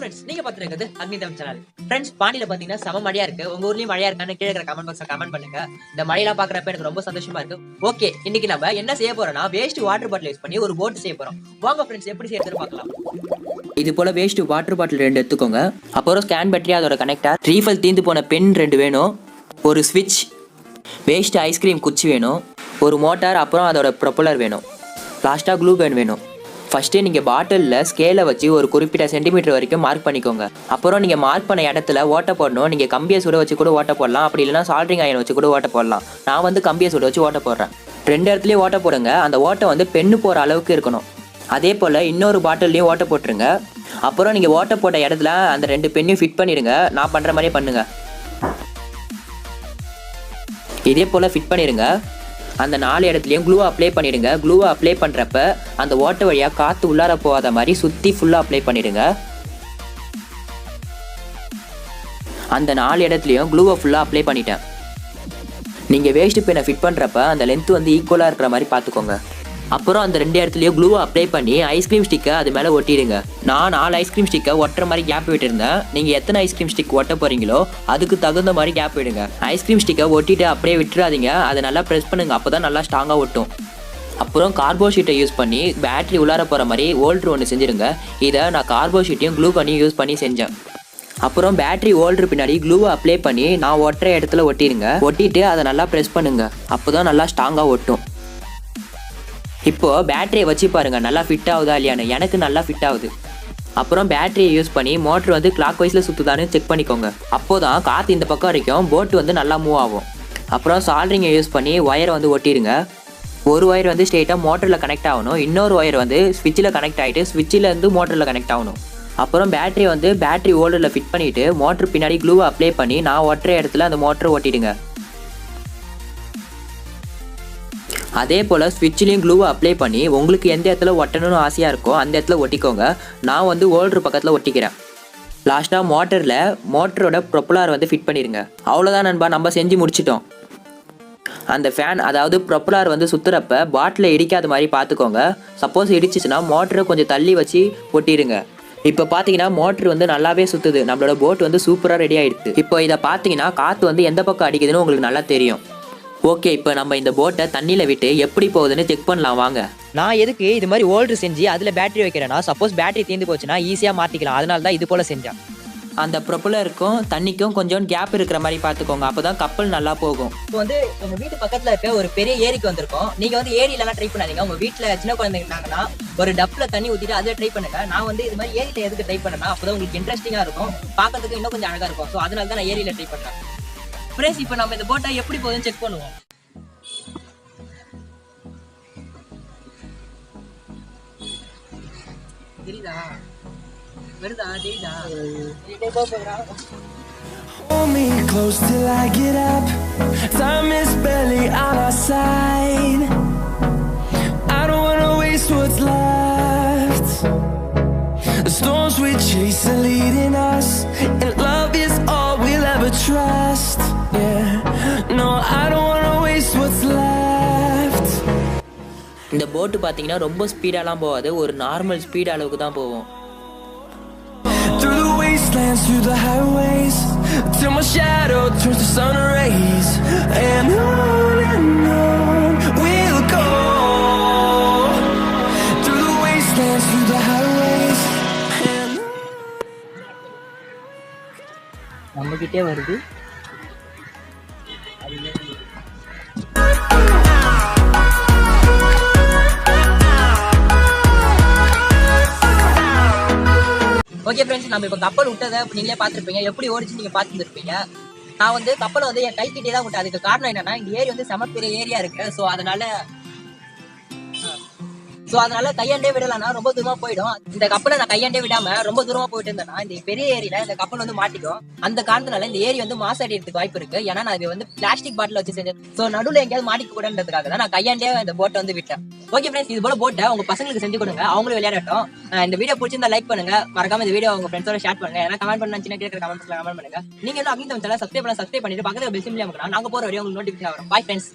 Friends, நீங்க பாத்துக்கிறது அக்னி Tamil channel. Friends, பாண்டியில பாத்தீங்கன்னா செம மழையா இருக்கு. உங்க ஊர்லயும் மழையா இருக்கான்னு கீழே இருக்கிற கமெண்ட் பாக்ஸ்ல கமெண்ட் பண்ணுங்க. இந்த மழையெல்லாம் பாக்குறப்ப எனக்கு ரொம்ப சந்தோஷமா இருக்கு. ஓகே, இன்னைக்கு நம்ம என்ன செய்ய போறோம்னா வேஸ்ட் வாட்டர் பாட்டில் யூஸ் பண்ணி ஒரு போட் செய்ய போறோம். வாங்க ஃப்ரெண்ட்ஸ், எப்படி செய்யறதுன்னு பார்க்கலாம். இது போல வேஸ்ட் வாட்டர் பாட்டில் 2 எடுத்துக்கோங்க. அப்புறம் ஸ்கேன் பேட்டரி, அதோட கனெக்டர், ரீஃபில் தீந்து போன பென் 2 வேணும், ஒரு ஸ்விட்ச், வேஸ்ட் ஐஸ்கிரீம் குச்சி வேணும், ஒரு மோட்டார், அப்புறம் அதோட ப்ரொப்பலர் வேணும், லாஸ்ட்டாக க்ளூ பென் வேணும். ஃபஸ்ட்டு நீங்கள் பாட்டிலில் ஸ்கேலை வச்சு ஒரு குறிப்பிட்ட சென்டிமீட்டர் வரைக்கும் மார்க் பண்ணிக்கோங்க. அப்புறம் நீங்கள் மார்க் பண்ண இடத்துல ஓட்டை போடணும். நீங்கள் கம்பியை சுட வச்சு கூட ஓட்டை போடலாம், அப்படி இல்லைனா சால்ட்ரிங் அயன் வச்சு கூட ஓட்டை போடலாம். நான் வந்து கம்பியை சுட வச்சு ஓட்டை போடுறேன். 2 இடத்துலையும் ஓட்டை போடுங்க. அந்த ஓட்டை வந்து பென்னு போகிற அளவுக்கு இருக்கணும். அதே போல் இன்னொரு பாட்டில்லையும் ஓட்டை போட்டுருங்க. அப்புறம் நீங்கள் ஓட்டை போட்ட இடத்துல அந்த 2 பெண்ணையும் ஃபிட் பண்ணிடுங்க. நான் பண்ணுற மாதிரியே பண்ணுங்கள். இதே போல் ஃபிட் பண்ணிடுங்க. அந்த 4 இடத்துலையும் க்ளூவை அப்ளை பண்ணிடுங்க. க்ளூவை அப்ளை பண்ணுறப்ப அந்த ஓட்டை வழியாக காற்று உள்ளார போகாத மாதிரி சுற்றி ஃபுல்லாக அப்ளை பண்ணிடுங்க. அந்த 4 இடத்துலையும் க்ளூவை ஃபுல்லாக அப்ளை பண்ணிட்டேன். நீங்கள் வேஸ்ட் பெண்ணை ஃபிட் பண்ணுறப்ப அந்த லென்த் வந்து ஈக்குவலாக இருக்கிற மாதிரி பார்த்துக்கோங்க. அப்புறம் அந்த 2 இடத்துலையும் க்ளூவை அப்ளை பண்ணி ஐஸ்கிரீம் ஸ்டிக்கை அது மேலே ஒட்டிடுங்க. நான் 4 ஐஸ்கிரீம் ஸ்டிக்கை ஒட்டுற மாதிரி கேப் விட்டுருந்தேன். நீங்கள் எத்தனை ஐஸ்கிரீம் ஸ்டிக் ஒட்ட போகிறீங்களோ அதுக்கு தகுந்த மாதிரி கேப் விடுங்க. ஐஸ்கிரீம் ஸ்டிக்கை ஒட்டிட்டு அப்படியே விட்டுறாதீங்க. அதை நல்லா ப்ரெஸ் பண்ணுங்கள், அப்போ தான் நல்லா ஸ்ட்ராங்காக ஒட்டும். அப்புறம் கார்போ ஷீட்டை யூஸ் பண்ணி பேட்டரி உள்ளார போகிற மாதிரி ஹோல்ட்ரு ஒன்று செஞ்சுருங்க. இதை நான் கார்போ ஷீட்டையும் க்ளூ பண்ணி யூஸ் பண்ணி செஞ்சேன். அப்புறம் பேட்டரி ஹோல்ட்ரு பின்னாடி க்ளூவை அப்ளை பண்ணி நான் ஒட்டுற இடத்துல ஒட்டிடுங்க. ஒட்டிட்டு அதை நல்லா ப்ரெஸ் பண்ணுங்கள், அப்போ தான் நல்லா ஸ்ட்ராங்காக ஒட்டும். இப்போது பேட்டரியை வச்சு பாருங்கள் நல்லா ஃபிட் ஆகுதா இல்லையான்னு. எனக்கு நல்லா ஃபிட் ஆகுது. அப்புறம் பேட்டரியை யூஸ் பண்ணி மோட்ரு வந்து கிளாக் வைஸில் சுற்றுதான்னு செக் பண்ணிக்கோங்க. அப்போ தான் காற்று இந்த பக்கம் வரைக்கும் போட்டு வந்து நல்லா மூவ் ஆகும். அப்புறம் சால்ட்ரிங்கை யூஸ் பண்ணி ஒயரை வந்து ஒட்டிடுங்க. ஒரு ஒயர் வந்து ஸ்ட்ரெயிட்டாக மோட்டரில் கனெக்ட் ஆகணும், இன்னொரு ஒயர் வந்து ஸ்விட்சில் கனெக்ட் ஆகிட்டு ஸ்விட்சில் இருந்து மோட்டரில் கனெக்ட் ஆகணும். அப்புறம் பேட்டரி வந்து பேட்டரி ஹோல்டரில் ஃபிட் பண்ணிவிட்டு மோட்ரு பின்னாடி க்ளூவை அப்ளை பண்ணி நான் ஒட்டுற இடத்துல அந்த மோட்டரை ஒட்டிடுங்க. அதே போல் ஸ்விட்ச்லேயும் க்ளூவை அப்ளை பண்ணி உங்களுக்கு எந்த இடத்துல ஒட்டணும்னு ஆசையாக இருக்கோ அந்த இடத்துல ஒட்டிக்கோங்க. நான் வந்து ஹோல்டர் பக்கத்தில் ஒட்டிக்கிறேன். லாஸ்ட்டாக மோட்டரோட ப்ரொப்பலர் வந்து ஃபிட் பண்ணிடுங்க. அவ்வளோதான் நண்பா, நம்ம செஞ்சு முடிச்சிட்டோம். அந்த ஃபேன், அதாவது ப்ரொப்பலர் வந்து சுற்றுறப்ப பாட்டில் இடிக்காத மாதிரி பார்த்துக்கோங்க. சப்போஸ் இடிச்சிச்சுன்னா மோட்டரை கொஞ்சம் தள்ளி வச்சு ஒட்டிடுங்க. இப்போ பார்த்தீங்கன்னா மோட்ரு வந்து நல்லாவே சுற்றுது. நம்மளோட போட் வந்து சூப்பராக ரெடி ஆகிடுது. இப்போ இதை பார்த்தீங்கன்னா காற்று வந்து எந்த பக்கம் அடிக்குதுன்னு உங்களுக்கு நல்லா தெரியும். ஓகே, இப்போ நம்ம இந்த போட்டை தண்ணியில் விட்டு எப்படி போகுதுன்னு செக் பண்ணலாம் வாங்க. நான் எதுக்கு இது மாதிரி ஹோல்டர் செஞ்சு அதில் பேட்டரி வைக்கிறேன்னா, சப்போஸ் பேட்டரி தீர்ந்து போச்சுன்னா ஈஸியாக மாற்றிக்கலாம். அதனால தான் இது போல் செஞ்சேன். அந்த ப்ரொப்பலருக்கும் தண்ணிக்கும் கொஞ்சம் கேப் இருக்கிற மாதிரி பார்த்துக்கோங்க, அப்போ தான் கப்பல் நல்லா போகும். இப்போ வந்து உங்கள் வீட்டு பக்கத்தில் இருக்க ஒரு பெரிய ஏரிக்கு வந்திருக்கோம். நீங்கள் வந்து ஏரியிலலாம் ட்ரை பண்ணாதீங்க. உங்கள் வீட்டில் சின்ன குழந்தைங்க இருந்தாங்கன்னா ஒரு டப்பில் தண்ணி ஊற்றிட்டு அதை ட்ரை பண்ணுங்க. நான் வந்து இது மாதிரி ஏரியில் எதுக்கு ட்ரை பண்ணேன்னா, அப்போ தான் உங்களுக்கு இன்ட்ரெஸ்டிங்காக இருக்கும், பார்க்கறதுக்கு இன்னும் கொஞ்சம் அழகாக இருக்கும். ஸோ அதனால தான் நான் ஏரியில் ட்ரை பண்ணுறேன். ஃப்ரெண்ட்ஸ், இப்போ நம்ம இந்த போட்டை எப்படி போகுதுன்னு செக் பண்ணுவோம். தெரியுதா? வருதா? தெரியுதா? Hold me close till I get up. Time is barely on our side. I don't wanna waste what's left. The storms we chase are leading us, and love is all we'll ever trust. Yeah, no, I don't wanna waste what's left. இந்த போட்டு பார்த்தீங்கன்னா ரொம்ப ஸ்பீடாலாம் போகாது, ஒரு normal speed அளவுக்கு தான் போகும். Through the wastelands, through the highways, till my shadow turns to sun rays, and on we'll go. Through the wastelands, through the highways, and நம்ம கிட்டே வருது. ஓகே ஃப்ரெண்ட்ஸ், நம்ம இப்போ கப்பல் விட்டதை நீங்களே பார்த்துருப்பீங்க. எப்படி ஓடிச்சு நீங்கள் பார்த்துருப்பீங்க. நான் வந்து கப்பலை வந்து என் கைக்கிட்டே தான் விட்டேன். அதுக்கு காரணம் என்னன்னா, இந்த ஏரி வந்து செம பெரிய ஏரியா இருக்கு. ஸோ அதனால கையாண்டே விடலாம்னா ரொம்ப தூரமா போயிடும். இந்த கப்பலை நான் கையாண்டே விடாம ரொம்ப தூரமா போயிட்டு இருந்தேன்னா இந்த பெரிய ஏரியில இந்த கப்பல் வந்து மாட்டிக்கும். அந்த காரணத்தினால இந்த ஏரி வந்து மாசடைறதுக்கு வாய்ப்பு இருக்கு. ஏன்னா நான் இது வந்து பிளாஸ்டிக் பாட்டில் வச்சு செஞ்சேன். ஸோ நடுவில் எங்கேயாவது மாட்டிக்க கூடாதுன்றதுக்காக தான் நான் கையாண்டே இந்த போட்டை வந்து விட்டேன். ஓகே ஃப்ரெண்ட்ஸ், இது போல போட்டை உங்க பசங்களுக்கு செஞ்சு கொடுங்க, அவங்களும் விளையாடட்டும். இந்த வீடியோ பிடிச்சிருந்தா லைக் பண்ணுங்க, மறக்காம இந்த வீடியோ உங்க ஃப்ரெண்ட்ஸோட ஷேர் பண்ணுங்க. ஏன்னா கமெண்ட் பண்ணா சின்ன கேட்கற கமெண்ட் பண்ணுங்க. நீங்க அக்னி தமிழ் சேனல் சப்ஸ்கிரைப் பண்ணிட்டு பக்கத்துல பெல் சிம்பிள் அமுக்குனா நாங்க போற வீடியோ உங்களுக்கு நோட்டிஃபிகேஷன் வரும். Bye friends.